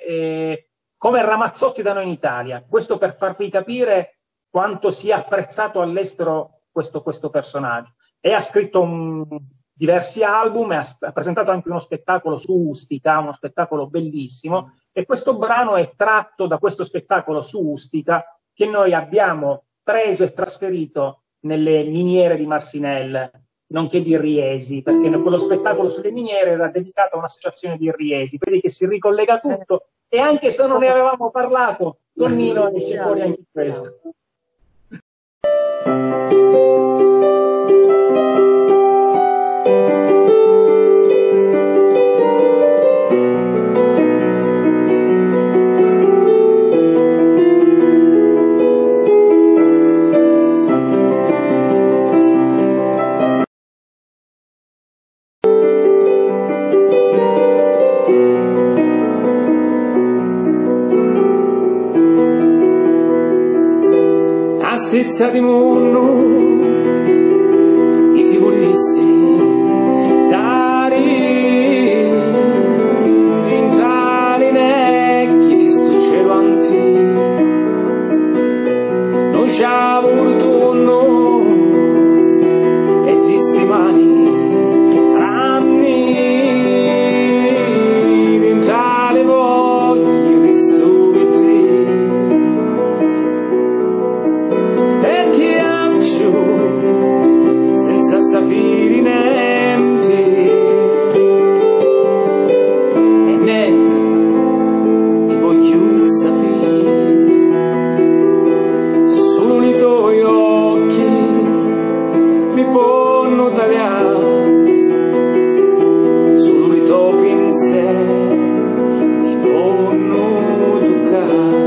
Speaker 2: Ramazzotti da noi in Italia. Questo per farvi capire quanto sia apprezzato all'estero questo personaggio. E ha scritto diversi album, ha presentato anche uno spettacolo su Ustica, uno spettacolo bellissimo, e questo brano è tratto da questo spettacolo su Ustica che noi abbiamo preso e trasferito nelle miniere di Marsinelle, nonché di Riesi, perché quello spettacolo sulle miniere era dedicato a un'associazione di Riesi. Vedi che si ricollega tutto, e anche se non ne avevamo parlato, con Nino esce fuori anche questo.
Speaker 4: Stizza di munno e ti volessi dare in tali necchi di sto cielo antico, non c'ha voluto e ti stimani anni in tale voglio di sto vitrino. Senza sapere niente e niente e voglio sapere, solo i tuoi occhi mi possono tagliare, solo i tuoi pensieri mi possono toccare.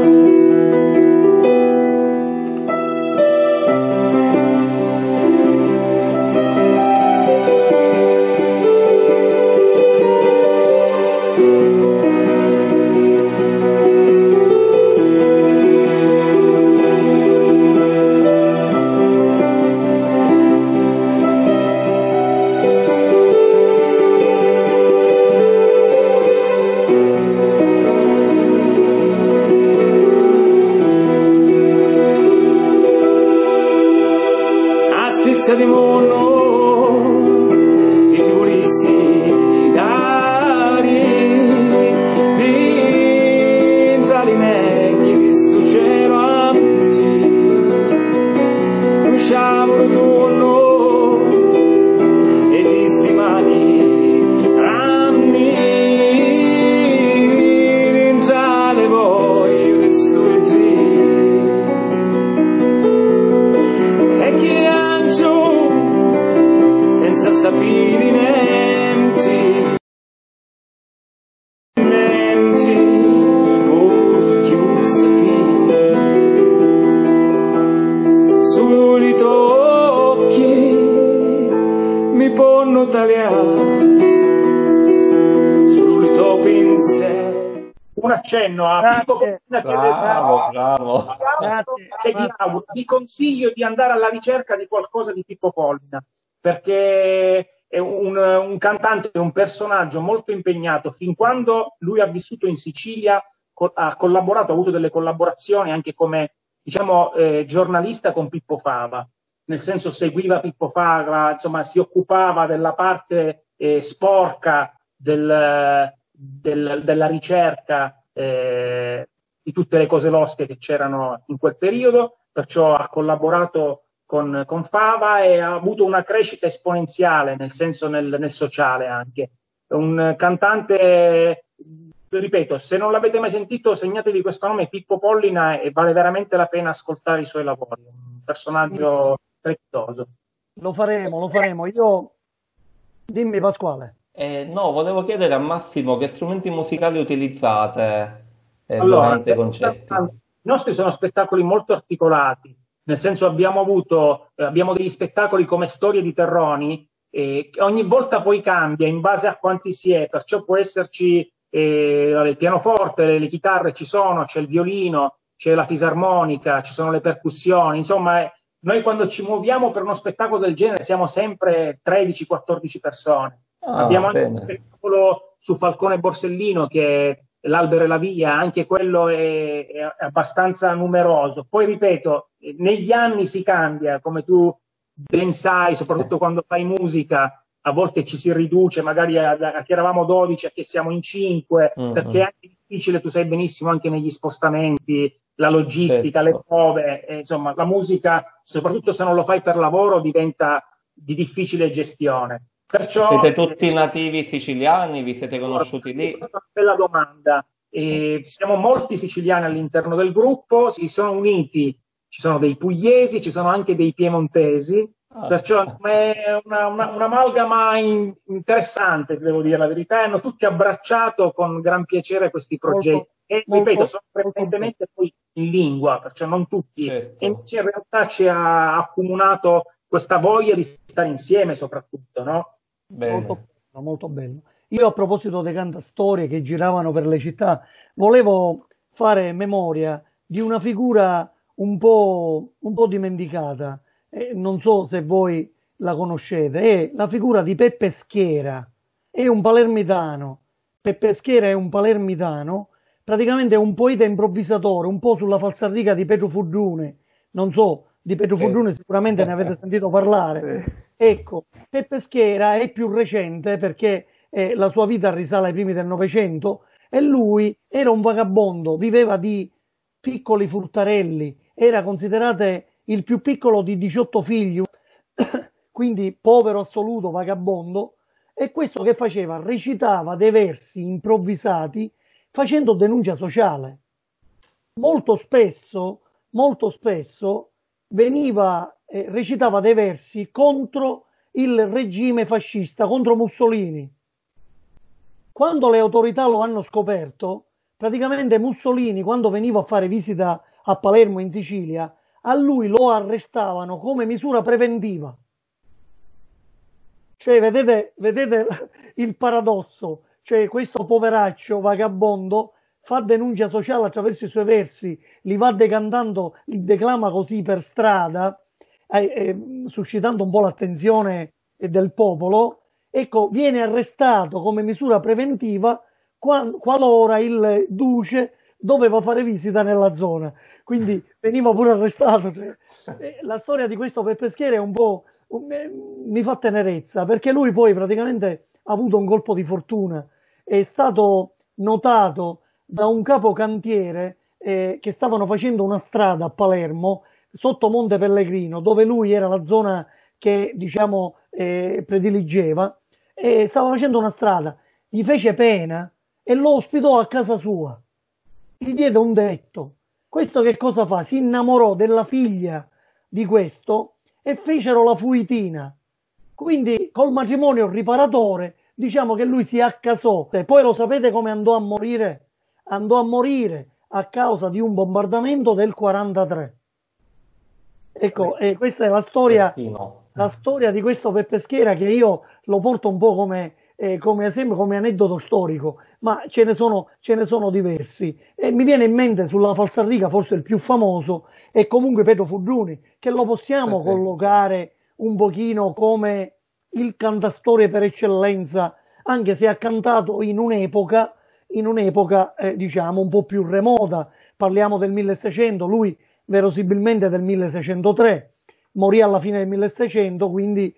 Speaker 4: Di mondo e ti volessi dare dentro le necchie di sto cielo antico, un sciavolo d'uno e di stimani ranni dentro le voglie di sto giro, e che senza sapere niente, voglio sapere, solo i tocchi mi possono tagliare, solo i tuoi pensieri.
Speaker 2: Un accenno a Pippo Pollina,
Speaker 3: bravo.
Speaker 2: Vi consiglio di andare alla ricerca di qualcosa di Pippo Pollina, perché è un cantante, un personaggio molto impegnato. Fin quando lui ha vissuto in Sicilia ha collaborato, ha avuto delle collaborazioni anche come, diciamo, giornalista con Pippo Fava. nel senso seguiva Pippo Fava, insomma si occupava della parte sporca della ricerca di tutte le cose losche che c'erano in quel periodo, perciò ha collaborato con Fava e ha avuto una crescita esponenziale, nel senso nel sociale anche. Un cantante, ripeto, se non l'avete mai sentito, segnatevi questo nome, Pippo Pollina, e vale veramente la pena ascoltare i suoi lavori. Un personaggio strepitoso.
Speaker 1: Lo faremo. Dimmi Pasquale.
Speaker 3: No, volevo chiedere a Massimo che strumenti musicali utilizzate
Speaker 2: Allora,
Speaker 3: durante i concerti.
Speaker 2: i nostri sono spettacoli molto articolati, nel senso abbiamo degli spettacoli come Storie di Terroni, che ogni volta poi cambia in base a quanti si è, perciò può esserci il pianoforte, le chitarre ci sono, c'è il violino, c'è la fisarmonica, ci sono le percussioni, insomma noi quando ci muoviamo per uno spettacolo del genere siamo sempre 13-14 persone. Abbiamo anche un spettacolo su Falcone e Borsellino che è L'Albero e la Via, anche quello è abbastanza numeroso. Poi ripeto, negli anni si cambia, come tu ben sai, soprattutto quando fai musica, a volte ci si riduce, magari a che eravamo 12 a che siamo in 5, perché è anche difficile, tu sai benissimo, anche negli spostamenti, la logistica, le prove, insomma, la musica, soprattutto se non lo fai per lavoro, diventa di difficile gestione. Perciò,
Speaker 3: siete tutti nativi siciliani? Vi siete conosciuti lì?
Speaker 2: Questa è una bella domanda. Siamo molti siciliani all'interno del gruppo, si sono uniti, ci sono dei pugliesi, ci sono anche dei piemontesi, perciò è un'amalgama interessante, devo dire la verità, hanno tutti abbracciato con gran piacere questi progetti. Ripeto, sono prevalentemente poi in lingua, perciò non tutti, e invece in realtà ci ha accomunato questa voglia di stare insieme soprattutto, no?
Speaker 1: Molto bello. Io a proposito dei cantastorie che giravano per le città, volevo fare memoria di una figura un po' dimenticata, non so se voi la conoscete, è la figura di Peppe Schiera, è un palermitano. Peppe Schiera è un palermitano, praticamente è un poeta improvvisatore, un po' sulla falsariga di Pietro Furgione, non so, di Pietro Furgione sicuramente ne avete sentito parlare. Ecco, Peppe Schiera è più recente perché la sua vita risale ai primi del Novecento e lui era un vagabondo, viveva di piccoli fruttarelli, era considerato il più piccolo di 18 figli, quindi povero assoluto, vagabondo, e questo che faceva? Recitava dei versi improvvisati facendo denuncia sociale. Molto spesso recitava dei versi contro il regime fascista, contro Mussolini. Quando le autorità lo hanno scoperto, praticamente Mussolini, quando veniva a fare visita a Palermo in Sicilia, a lui lo arrestavano come misura preventiva. Cioè, vedete il paradosso? Cioè, questo poveraccio vagabondo fa denuncia sociale attraverso i suoi versi, li va decantando, li declama così per strada, suscitando un po' l'attenzione del popolo. Ecco, viene arrestato come misura preventiva qualora il duce doveva fare visita nella zona, quindi veniva pure arrestato. Cioè, la storia di questo Peppe Schiera è un po' mi fa tenerezza, perché lui poi praticamente ha avuto un colpo di fortuna, è stato notato da un capocantiere che stavano facendo una strada a Palermo sotto Monte Pellegrino, dove lui era la zona che diciamo prediligeva, e stava facendo una strada, gli fece pena e lo ospitò a casa sua, gli diede un tetto. Questo che cosa fa? Si innamorò della figlia di questo e fecero la fuitina, quindi col matrimonio riparatore diciamo che lui si accasò. E poi lo sapete come andò a morire? Andò a morire a causa di un bombardamento del 43. Ecco, questa è la storia di questo Peppe Schiera, che io lo porto un po' come esempio, come aneddoto storico, ma ce ne sono diversi. E mi viene in mente sulla falsariga forse il più famoso è comunque Pietro Furgiuni, che lo possiamo collocare un pochino come il cantastorie per eccellenza, anche se ha cantato in un'epoca diciamo un po' più remota, parliamo del 1600, lui verosimilmente del 1603, morì alla fine del 1600, quindi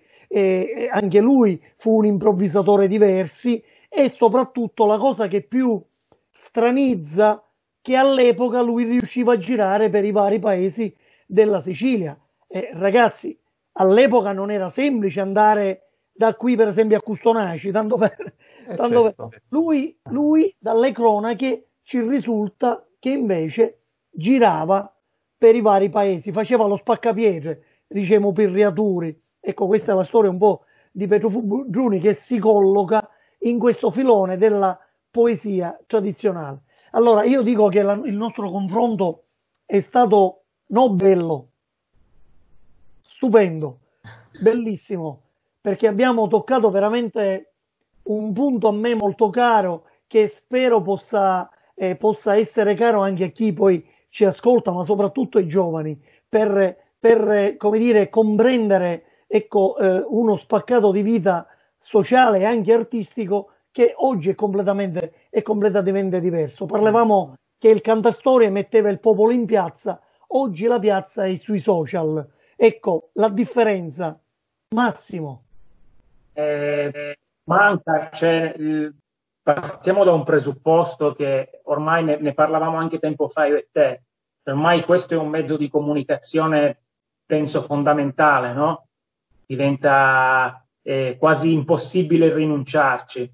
Speaker 1: anche lui fu un improvvisatore diversi, e soprattutto la cosa che più stranizza, che all'epoca lui riusciva a girare per i vari paesi della Sicilia. Ragazzi, all'epoca non era semplice andare da qui per esempio a Custonaci,
Speaker 3: certo.
Speaker 1: Lui dalle cronache ci risulta che invece girava per i vari paesi, faceva lo spaccapietre, diciamo pirriaturi. Ecco, questa è la storia un po' di Pietro Giuni, che si colloca in questo filone della poesia tradizionale. Allora, io dico che il nostro confronto è stato non bello, stupendo, bellissimo, perché abbiamo toccato veramente un punto a me molto caro, che spero possa essere caro anche a chi poi ci ascolta, ma soprattutto ai giovani, per come dire, comprendere, ecco, uno spaccato di vita sociale e anche artistico che oggi è completamente diverso. Parlavamo che il cantastorie metteva il popolo in piazza, oggi la piazza è sui social. Ecco la differenza, Massimo.
Speaker 2: Manca, partiamo da un presupposto che ormai ne parlavamo anche tempo fa io e te. Ormai questo è un mezzo di comunicazione, penso, fondamentale, no? Diventa quasi impossibile rinunciarci,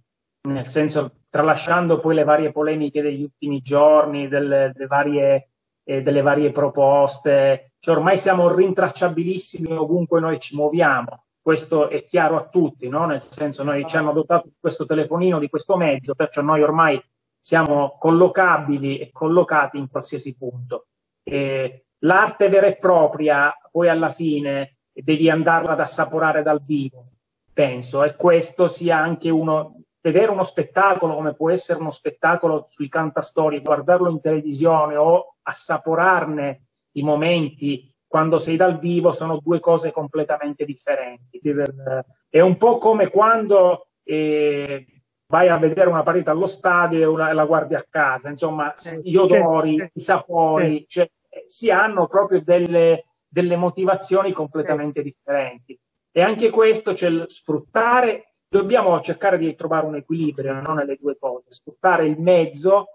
Speaker 2: nel senso, tralasciando poi le varie polemiche degli ultimi giorni, delle varie proposte, cioè ormai siamo rintracciabilissimi ovunque noi ci muoviamo. Questo è chiaro a tutti, no? Nel senso, noi ci hanno dotato di questo telefonino, di questo mezzo, perciò noi ormai siamo collocabili e collocati in qualsiasi punto. L'arte vera e propria, poi alla fine, devi andarla ad assaporare dal vivo, penso, e questo sia anche vedere uno spettacolo come può essere uno spettacolo sui cantastorie, guardarlo in televisione o assaporarne i momenti quando sei dal vivo, sono due cose completamente differenti. È un po' come quando vai a vedere una partita allo stadio e la guardi a casa, insomma, gli odori, i sapori, cioè, si hanno proprio delle motivazioni completamente differenti. E anche questo, cioè, sfruttare, dobbiamo cercare di trovare un equilibrio, no, nelle due cose, sfruttare il mezzo.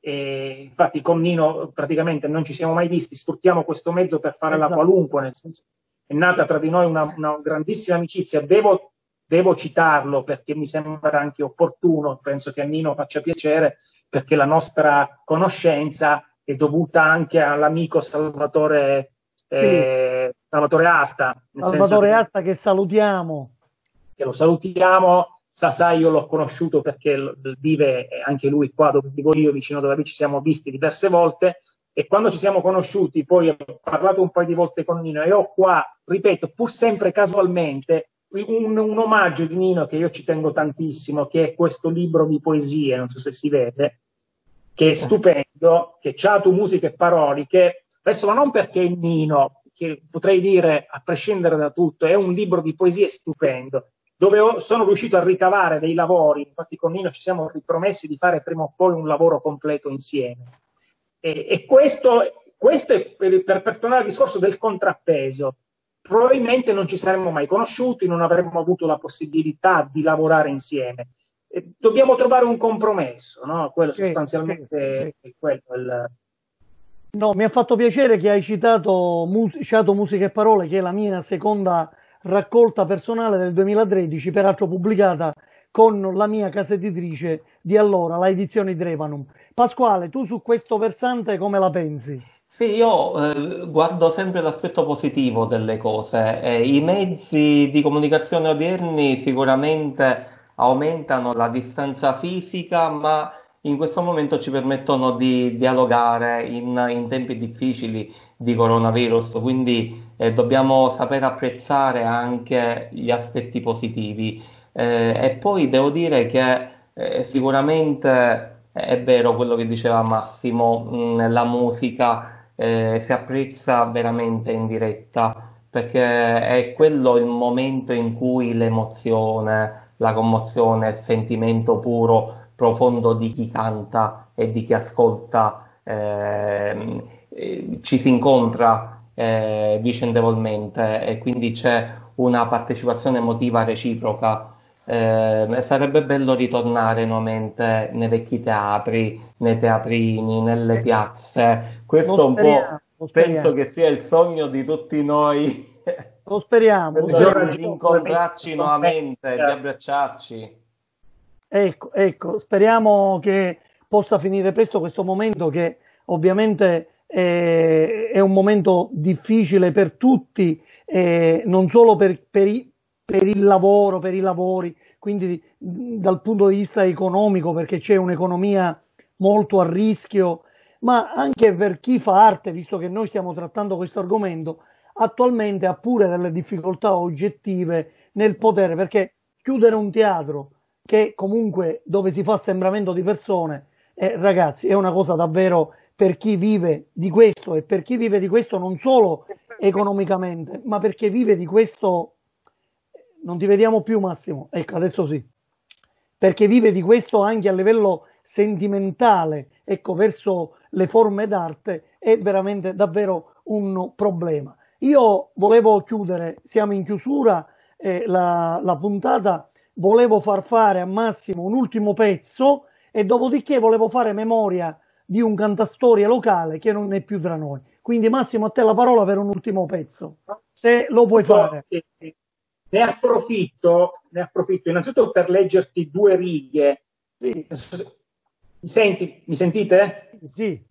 Speaker 2: Infatti con Nino praticamente non ci siamo mai visti, sfruttiamo questo mezzo per fare la qualunque, nel senso, è nata tra di noi una grandissima amicizia. Devo citarlo perché mi sembra anche opportuno, penso che a Nino faccia piacere, perché la nostra conoscenza è dovuta anche all'amico Salvatore Asta.
Speaker 1: Salvatore Asta, che salutiamo.
Speaker 2: Che lo salutiamo. Sasà io l'ho conosciuto perché vive anche lui qua dove vivo io, vicino dove ci siamo visti diverse volte, e quando ci siamo conosciuti poi ho parlato un paio di volte con Nino e ho qua, ripeto, pur sempre casualmente, un omaggio di Nino che io ci tengo tantissimo, che è questo libro di poesie, non so se si vede, che è stupendo, che c'ha tu musiche e parole, che adesso, ma non perché è Nino, che potrei dire a prescindere da tutto, è un libro di poesie stupendo, dove sono riuscito a ricavare dei lavori. Infatti con Nino ci siamo ripromessi di fare prima o poi un lavoro completo insieme, e questo è per tornare al discorso del contrappeso. Probabilmente non ci saremmo mai conosciuti, non avremmo avuto la possibilità di lavorare insieme. Dobbiamo trovare un compromesso, no? Quello sostanzialmente è quello.
Speaker 1: No, mi ha fatto piacere che hai citato Musiche e Parole, che è la mia seconda raccolta personale del 2013, peraltro pubblicata con la mia casa editrice di allora, la Edizioni Drevanum. Pasquale, tu su questo versante come la pensi?
Speaker 3: Sì, io guardo sempre l'aspetto positivo delle cose. I mezzi di comunicazione odierni sicuramente aumentano la distanza fisica, ma in questo momento ci permettono di dialogare in tempi difficili di coronavirus, quindi dobbiamo saper apprezzare anche gli aspetti positivi. E poi devo dire che sicuramente è vero quello che diceva Massimo, la musica si apprezza veramente in diretta, perché è quello il momento in cui l'emozione, la commozione, il sentimento puro, profondo di chi canta e di chi ascolta ci si incontra vicendevolmente e quindi c'è una partecipazione emotiva reciproca. Sarebbe bello ritornare nuovamente nei vecchi teatri, nei teatrini, nelle piazze. Questo un po'
Speaker 1: Lo
Speaker 3: penso
Speaker 1: speriamo,
Speaker 3: che sia il sogno di tutti noi.
Speaker 1: lo speriamo, lo speriamo.
Speaker 3: Di incontrarci nuovamente, di abbracciarci.
Speaker 1: Ecco, speriamo che possa finire presto questo momento che ovviamente è un momento difficile per tutti, non solo per il lavoro, per i lavori, quindi dal punto di vista economico, perché c'è un'economia molto a rischio, ma anche per chi fa arte, visto che noi stiamo trattando questo argomento, attualmente ha pure delle difficoltà oggettive nel potere, perché chiudere un teatro che comunque dove si fa assembramento di persone, ragazzi, è una cosa davvero per chi vive di questo, e per chi vive di questo non solo economicamente, ma perché vive di questo. Non ti vediamo più, Massimo, ecco, adesso sì, perché vive di questo anche a livello sentimentale, ecco, verso le forme d'arte, è veramente davvero un problema. Io volevo chiudere, siamo in chiusura, la puntata, volevo far fare a Massimo un ultimo pezzo e dopodiché volevo fare memoria di un cantastorie locale che non è più tra noi. Quindi Massimo, a te la parola per un ultimo pezzo, se lo puoi fare.
Speaker 2: Ne approfitto innanzitutto per leggerti due righe.
Speaker 1: Sì.
Speaker 2: Mi sentite?
Speaker 1: Sì.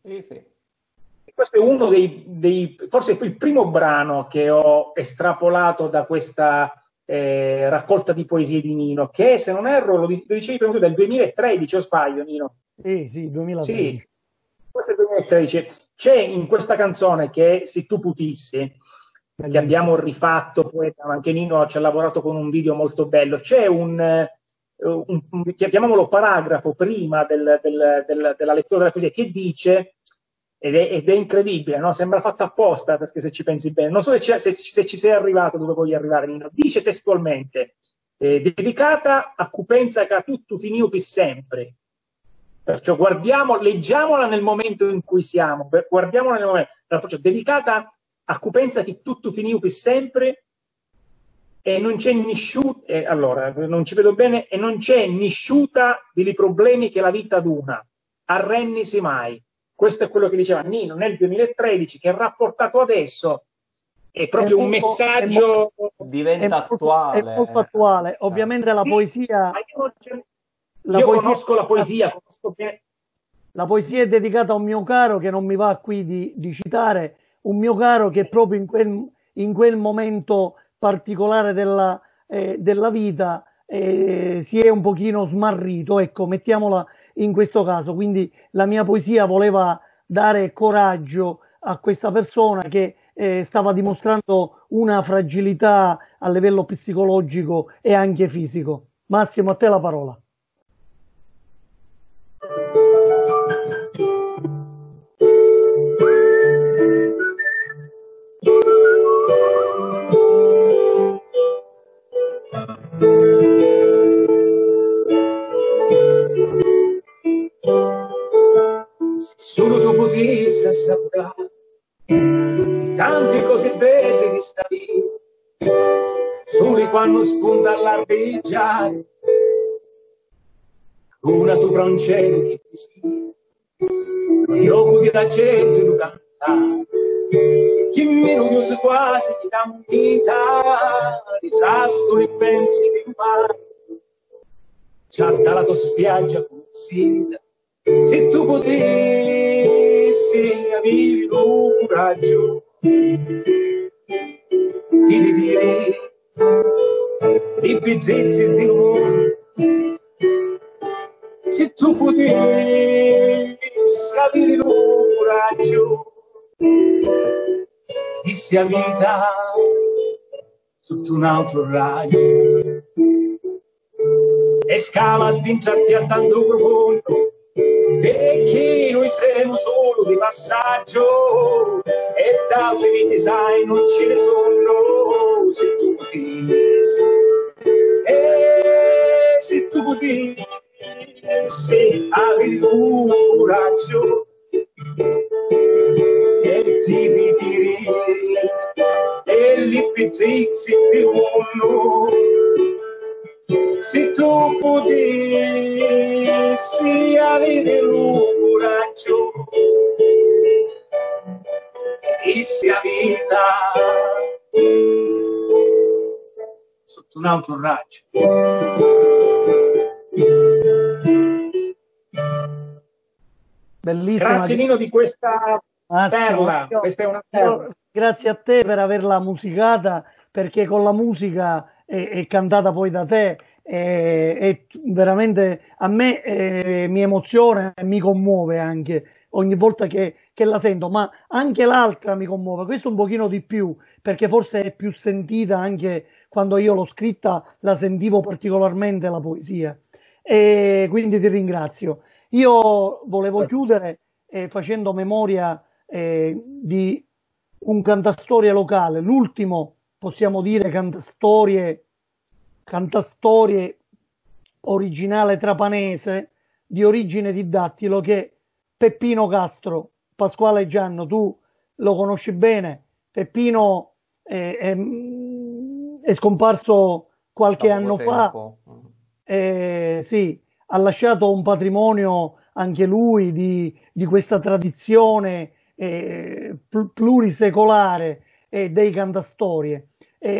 Speaker 2: Questo è uno forse il primo brano che ho estrapolato da questa raccolta di poesie di Nino, che se non erro, lo dicevi prima tu, del 2013, o sbaglio, Nino?
Speaker 1: Sì, 2013.
Speaker 2: Sì, questo è il 2013. C'è in questa canzone che è Se tu putissi, che abbiamo rifatto, poi anche Nino ci ha lavorato con un video molto bello, c'è chiamiamolo paragrafo prima della lettura della poesia che dice, ed è incredibile, no? Sembra fatto apposta, perché se ci pensi bene, non so se ci sei arrivato dove voglio arrivare, Nino. Dice testualmente, dedicata a Cupenza che a tutto finiu per sempre. Perciò leggiamola nel momento in cui siamo, guardiamola nel momento, perciò dedicata a Cupenza che tutto finiu per sempre e non c'è allora, non ci vedo bene, e non c'è nisciuta dei problemi che la vita duna, arrennisi mai. Questo è quello che diceva Nino nel 2013, che è rapportato adesso, è proprio un messaggio...
Speaker 3: Diventa attuale.
Speaker 1: È molto attuale. Ovviamente la poesia...
Speaker 2: Io conosco la poesia, conosco bene.
Speaker 1: La poesia è dedicata a un mio caro, che non mi va qui di citare, un mio caro che proprio in quel momento particolare della vita si è un pochino smarrito, ecco, mettiamola in questo caso. Quindi la mia poesia voleva dare coraggio a questa persona che stava dimostrando una fragilità a livello psicologico e anche fisico. Massimo, a te la parola.
Speaker 2: Solo tu potessi sapere tante cose belle di sta vita, solo quando spunta all'arpeggiare una sopra un cielo che ti sia, gli occhi della gente lo cantare, che melodioso quasi ti dà un vita, disastro e pensi di mare, c'ha dalla tua spiaggia consigliata. Se tu potessi avere il coraggio di ridire di bellezza e di amore, se tu potessi avere il coraggio di sia vita sotto un altro raggio e scava dentro a te a tanto profondo, perché noi siamo solo di passaggio e d'altre vite sai non ce ne sono. Se tu potessi, se tu potessi avere il coraggio e ti ritiri
Speaker 4: pizzizi di uno. Se tu potessi avere un coraggio che sia vita sotto un altro raggio.
Speaker 1: Bellissima.
Speaker 2: Grazie Nino di questa perla. Questa è una perla.
Speaker 1: Grazie a te per averla musicata, perché con la musica è cantata poi da te, è veramente a me mi emoziona e mi commuove anche ogni volta che la sento, ma anche l'altra mi commuove, questo un pochino di più, perché forse è più sentita, anche quando io l'ho scritta la sentivo particolarmente la poesia, e quindi ti ringrazio. Io volevo chiudere facendo memoria di un cantastorie locale, l'ultimo, possiamo dire, cantastorie originale trapanese di origine di Dattilo, che è Peppino Castro. Pasquale Gianno, tu lo conosci bene. Peppino è scomparso qualche anno fa. Sì, ha lasciato un patrimonio anche lui di questa tradizione plurisecolare dei cantastorie.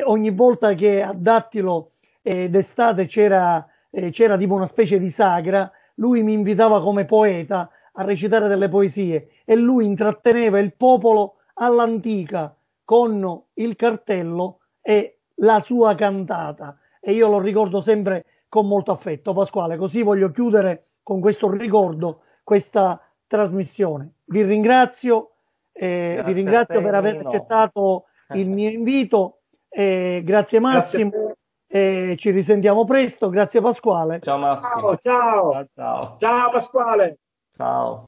Speaker 1: Ogni volta che a Dattilo d'estate c'era tipo una specie di sagra, lui mi invitava come poeta a recitare delle poesie e lui intratteneva il popolo all'antica con il cartello e la sua cantata, e io lo ricordo sempre con molto affetto. Pasquale, così voglio chiudere con questo ricordo questa trasmissione. Vi ringrazio per aver accettato il mio invito, grazie Massimo, ci risentiamo presto. Grazie Pasquale.
Speaker 3: Ciao Massimo.
Speaker 2: Ciao. Ciao Pasquale.
Speaker 3: Ciao.